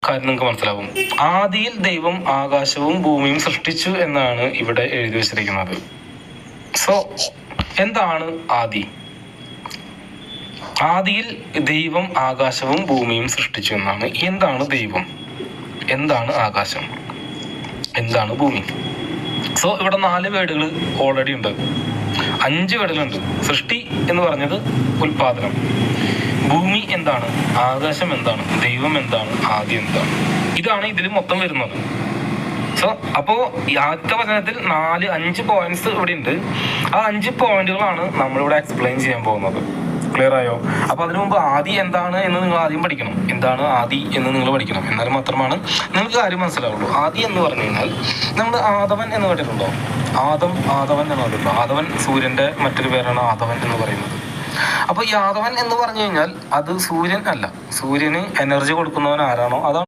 കാര്യം നിങ്ങൾക്ക് മനസ്സിലാവും. ആദിയിൽ ദൈവം ആകാശവും ഭൂമിയും സൃഷ്ടിച്ചു എന്നാണ് ഇവിടെ എഴുതി വെച്ചിരിക്കുന്നത്. സോ എന്താണ് ആദി? ആദിയിൽ ദൈവം ആകാശവും ഭൂമിയും സൃഷ്ടിച്ചു എന്നാണ്. എന്താണ് ദൈവം? എന്താണ് ആകാശം? എന്താണ് ഭൂമി? സോ ഇവിടെ 4 വേർഡുകൾ ഓൾറെഡി ഉണ്ട്, 5 വേർഡുകളുണ്ട്. സൃഷ്ടി എന്ന് പറഞ്ഞത് ഉൽപാദനം, ഭൂമി എന്താണ്, ആകാശം എന്താണ്, ദൈവം എന്താണ്, ആദി എന്താണ്. ഇതാണ് ഇതിൽ മൊത്തം വരുന്നത്. സോ അപ്പോൾ ഈ ആദ്യത്തെ വചനത്തിൽ 5 പോയിന്റ്സ് ഇവിടെ ഉണ്ട്. ആ 5 പോയിന്റുകളാണ് നമ്മളിവിടെ എക്സ്പ്ലെയിൻ ചെയ്യാൻ പോകുന്നത്. ക്ലിയർ ആയോ? അപ്പൊ അതിനു മുമ്പ് ആദി എന്താണ് എന്ന് നിങ്ങൾ ആദ്യം പഠിക്കണം. എന്താണ് ആദി എന്ന് നിങ്ങൾ പഠിക്കണം. എന്നാൽ മാത്രമാണ് നിങ്ങൾക്ക് കാര്യം മനസ്സിലാവുള്ളൂ. ആദി എന്ന് പറഞ്ഞു കഴിഞ്ഞാൽ നമ്മൾ ആദവൻ എന്ന് കേട്ടിട്ടുണ്ടോ? ആദവൻ എന്ന് കേട്ടിട്ടുണ്ടോ? ആദവൻ സൂര്യന്റെ മറ്റൊരു പേരാണ് ആദവൻ എന്ന് പറയുന്നത്. അപ്പൊ ഈ ആദവൻ എന്ന് പറഞ്ഞു കഴിഞ്ഞാൽ അത് സൂര്യൻ അല്ല. സൂര്യന് എനർജി കൊടുക്കുന്നവൻ ആരാണോ അതാണ്